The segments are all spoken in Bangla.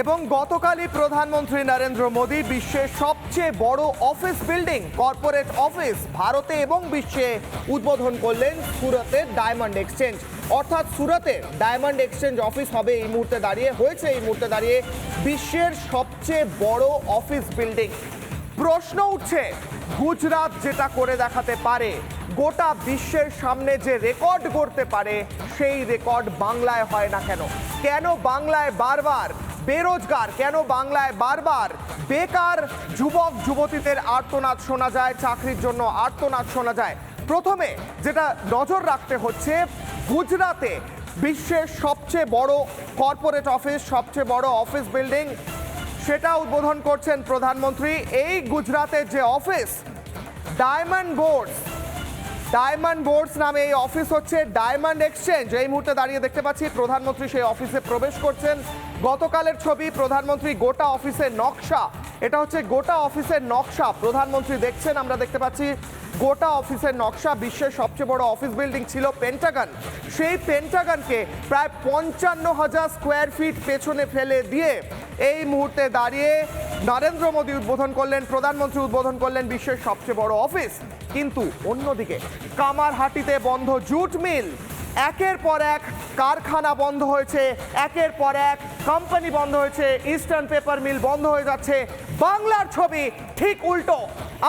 এবং গতকালই প্রধানমন্ত্রী নরেন্দ্র মোদী বিশ্বের সবচেয়ে বড় অফিস বিল্ডিং কর্পোরেট অফিস ভারতে এবং বিশ্বে উদ্বোধন করলেন সুরতের ডায়মন্ড এক্সচেঞ্জ। অর্থাৎ সুরতে ডায়মন্ড এক্সচেঞ্জ অফিস হবে এই মুহূর্তে দাঁড়িয়ে বিশ্বের সবচেয়ে বড় অফিস বিল্ডিং। প্রশ্ন উঠছে, গুজরাট যেটা করে দেখাতে পারে, গোটা বিশ্বের সামনে যে রেকর্ড করতে পারে, সেই রেকর্ড বাংলায় হয় না কেন? কেন বাংলায় বারবার বেরোজগার, কেন বাংলায় বারবার বেকার যুবক যুবতীদের আর্তনাদ শোনা যায়, চাকরির জন্য আর্তনাদ শোনা যায়? প্রথমে যেটা নজর রাখতে হচ্ছে, গুজরাটে বিশ্বের সবচেয়ে বড় কর্পোরেট অফিস, সবচেয়ে বড় অফিস বিল্ডিং, সেটা উদ্বোধন করছেন প্রধানমন্ত্রী। এই গুজরাতের যে অফিস ডায়মন্ড বোর্ডস নামে এই অফিস হচ্ছে ডায়মন্ড এক্সচেঞ্জ। এই মুহূর্তে দাঁড়িয়ে দেখতে পাচ্ছি প্রধানমন্ত্রী সেই অফিসে প্রবেশ করছেন। গতকালের ছবি, প্রধানমন্ত্রী গোটা অফিসের নকশা, এটা হচ্ছে গোটা অফিসের নকশা প্রধানমন্ত্রী দেখছেন। আমরা দেখতে পাচ্ছি গোটা অফিসের নকশা। বিশ্বের সবচেয়ে বড় অফিস বিল্ডিং ছিল পেন্টাগন, সেই পেন্টাগনকে প্রায় 55,000 স্কোয়ার ফিট পেছনে ফেলে দিয়ে এই মুহূর্তে দাঁড়িয়ে নরেন্দ্র মোদী উদ্বোধন করলেন, প্রধানমন্ত্রী উদ্বোধন করলেন বিশ্বের সবচেয়ে বড় অফিস। কিন্তু অন্যদিকে কামারহাটিতে বন্ধ জুট মিল, একের পর এক কারখানা বন্ধ হয়েছে, একের পর এক কোম্পানি বন্ধ হয়েছে, ইস্টার্ন পেপার মিল বন্ধ হয়ে যাচ্ছে। বাংলার ছবি ঠিক উল্টো।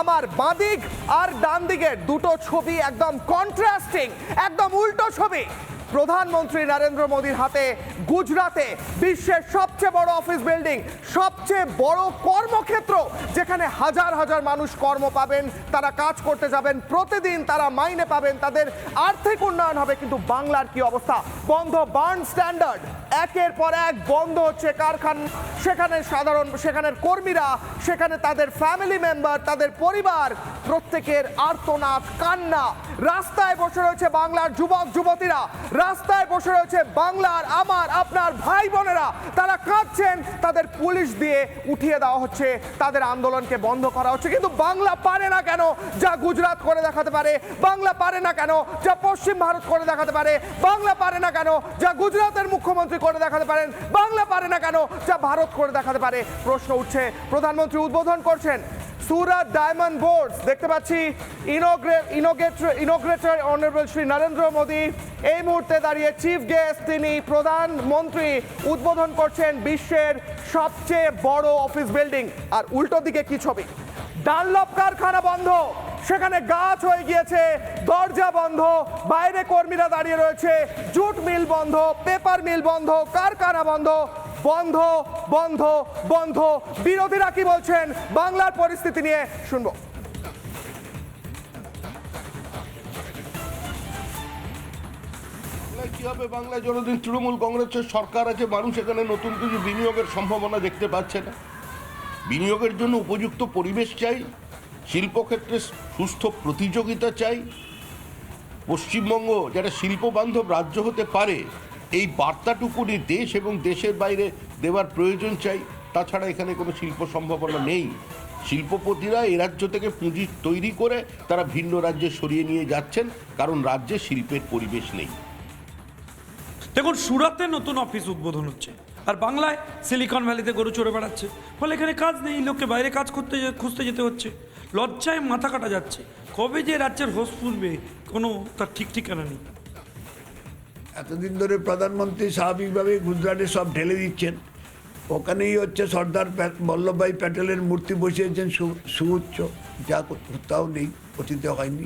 আমার বাঁদিক আর ডান দিকের দুটো ছবি একদম কন্ট্রাস্টিং, একদম উল্টো ছবি। প্রধানমন্ত্রী নরেন্দ্র মোদীর হাতে গুজরাটে বিশ্বের সবচেয়ে বড় অফিস বিল্ডিং, সবচেয়ে বড় কর্মক্ষেত্র, যেখানে হাজার হাজার মানুষ কর্ম পাবেন, তারা কাজ করতে যাবেন, প্রতিদিন তারা মাইনে পাবেন, তাদের আর্থিক উন্নয়ন হবে। কিন্তু বাংলার কি অবস্থা? বন্ধ বার্ন স্ট্যান্ডার্ড, একের পর এক বন্ধ হচ্ছে কারখানা, সেখানের কর্মীরা, সেখানে তাদের ফ্যামিলি মেম্বার, তাদের পরিবার, প্রত্যেকের আর্তনাদ, কান্না। রাস্তায় বসে রয়েছে বাংলার যুবক যুবতীরা, রাস্তায় বসে রয়েছে বাংলার আমার আপনার ভাই বোনেরা, তারা কাঁদছেন, তাদের পুলিশ দিয়ে উঠিয়ে দেওয়া হচ্ছে, তাদের আন্দোলনকে বন্ধ করা হচ্ছে। কিন্তু বাংলা পারে না কেন যা গুজরাট করে দেখাতে পারে? বাংলা পারে না কেন যা পশ্চিম ভারত করে দেখাতে পারে? বাংলা পারে না কেন যা গুজরাটের মুখ্যমন্ত্রী করে দেখাতে পারেন? বাংলা পারে না কেন যা ভারত করে দেখাতে পারে? প্রশ্ন উঠছে। প্রধানমন্ত্রী উদ্বোধন করছেন সুরাট ডায়মন্ড বোর্ডস, দেখতে পাচ্ছি ইনোগ্রেটর অনারেবল শ্রী নরেন্দ্র মোদী এই মুহূর্তে দাঁড়িয়ে চিফ গেস্ট, তিনি প্রধানমন্ত্রী উদ্বোধন করছেন বিশ্বের সবচেয়ে বড় অফিস বিল্ডিং। আর উল্টো দিকে কি ছবি? ডানলপ কারখানা বন্ধ, সেখানে গাছ হয়ে গিয়েছে, দরজা বন্ধ, বাইরে কর্মীরা দাঁড়িয়ে রয়েছে, জুট মিল বন্ধ, পেপার মিল বন্ধ, কারখানা বন্ধ, বন্ধ বন্ধ বন্ধ। বিরোধীরা কি বলছেন বাংলার পরিস্থিতি নিয়ে শুনবো। কি হবে বাংলায়? যতদিন তৃণমূল কংগ্রেসের সরকার আছে, মানুষ এখানে নতুন কিছু বিনিয়োগের সম্ভাবনা দেখতে পাচ্ছে না। বিনিয়োগের জন্য উপযুক্ত পরিবেশ চাই, শিল্পক্ষেত্রে সুস্থ প্রতিযোগিতা চাই, পশ্চিমবঙ্গ যারা শিল্পবান্ধব রাজ্য হতে পারে, এই বার্তাটুকুনি দেশ এবং দেশের বাইরে দেওয়ার প্রয়োজন চাই। তাছাড়া এখানে কোনো শিল্প সম্ভাবনা নেই। শিল্পপতিরা এই রাজ্য থেকে পুঁজি তৈরি করে তারা ভিন্ন রাজ্যে সরিয়ে নিয়ে যাচ্ছেন, কারণ রাজ্যে শিল্পের পরিবেশ নেই। দেখুন, সুরাতে নতুন অফিস উদ্বোধন হচ্ছে, আর বাংলায় সিলিকন ভ্যালিতে গরু চড়ে বেড়াচ্ছে, ফলে এখানে কাজ নেই, লোককে বাইরে কাজ খুঁজতে যেতে হচ্ছে, লজ্জায় মাথা কাটা যাচ্ছে। কবে যে রাজ্যের হোশ ফুরবে কোনো তার ঠিক ঠিকানা নেই। এতদিন ধরে প্রধানমন্ত্রী স্বাভাবিকভাবে গুজরাটে সব ঢেলে দিচ্ছেন, ওখানেই হচ্ছে সর্দার বল্লভভাই প্যাটেলের মূর্তি বসিয়েছেন সুউচ্চ, যা কোথাও নেই, অতীতে হয়নি।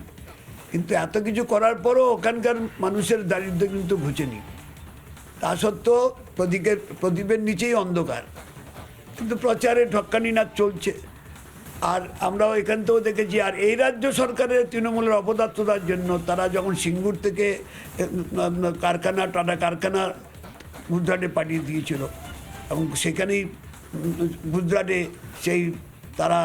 কিন্তু এত কিছু করার পরও ওখানকার মানুষের দারিদ্র্য কিন্তু ঘুচেনি। তা সত্ত্বেও প্রদীপের নিচেই অন্ধকার, কিন্তু প্রচারে ঠক্কানি নাচ চলছে। আর আমরাও এখান থেকেও দেখেছি। আর এই রাজ্য সরকারের তৃণমূলের অপদার্থতার জন্য তারা যখন সিঙ্গুর থেকে টাটা কারখানা গুজরাটে পাঠিয়ে দিয়েছিল, এবং সেখানেই গুজরাটে সেই তারা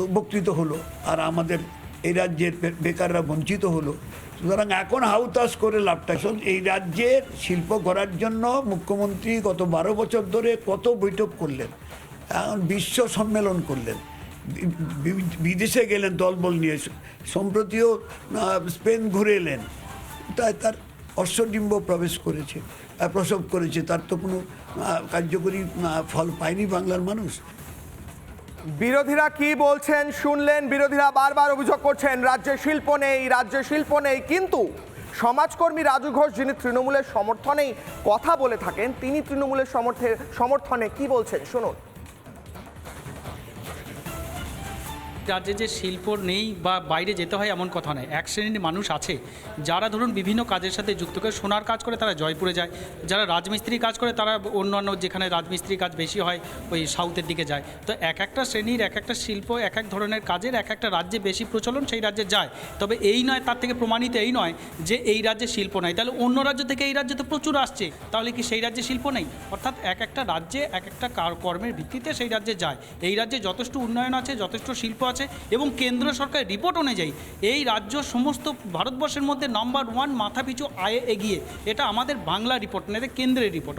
উপকৃত হলো, আর আমাদের এই রাজ্যের বেকাররা বঞ্চিত হলো। সুতরাং এখন হাউতাস করে লাভটা, এই রাজ্যের শিল্প করার জন্য মুখ্যমন্ত্রী গত 12 বছর ধরে কত বৈঠক করলেন, বিশ্ব সম্মেলন করলেন, বিদেশে গেলেন দলবল নিয়ে, সম্প্রতিও স্পেন ঘুরে এলেন, তাই তার অশ্বডিম্ব প্রবেশ করেছে। প্রসব করেছে, তার তো কোনো কার্যকরী ফল পায়নি বাংলার মানুষ। বিরোধীরা কি বলছেন শুনলেন। বিরোধীরা বারবার অভিযোগ করছেন রাজ্যে শিল্প নেই, কিন্তু সমাজকর্মী রাজু ঘোষ, যিনি তৃণমূলের সমর্থনেই কথা বলে থাকেন, তিনি তৃণমূলের সমর্থনে কি বলছেন শুনুন। রাজ্যে যে শিল্প নেই বা বাইরে যেতে হয় এমন কথা নয়। এক শ্রেণীর মানুষ আছে যারা ধরুন বিভিন্ন কাজের সাথে যুক্ত করে, সোনার কাজ করে তারা জয়পুরে যায়, যারা রাজমিস্ত্রি কাজ করে তারা অন্যান্য যেখানে রাজমিস্ত্রি কাজ বেশি হয় ওই সাউথের দিকে যায়। তো এক একটা শ্রেণীর এক একটা শিল্প, এক এক ধরনের কাজের এক একটা রাজ্যে বেশি প্রচলন, সেই রাজ্যে যায়। তবে এই নয়, তার থেকে প্রমাণিত এই নয় যে এই রাজ্যে শিল্প নাই। তাহলে অন্য রাজ্য থেকে এই রাজ্যে তো প্রচুর আসছে, তাহলে কি সেই রাজ্যে শিল্প নেই? অর্থাৎ এক একটা রাজ্যে এক একটা কর্মের ভিত্তিতে সেই রাজ্যে যায়। এই রাজ্যে যথেষ্ট উন্নয়ন আছে, যথেষ্ট শিল্প আছে, এবং কেন্দ্র সরকারের রিপোর্ট অনুযায়ী এই রাজ্য সমস্ত ভারতবর্ষের মধ্যে নাম্বার 1 মাথাপিছু আয়ে এগিয়ে। এটা আমাদের বাংলা রিপোর্ট না, এটা কেন্দ্রের রিপোর্ট।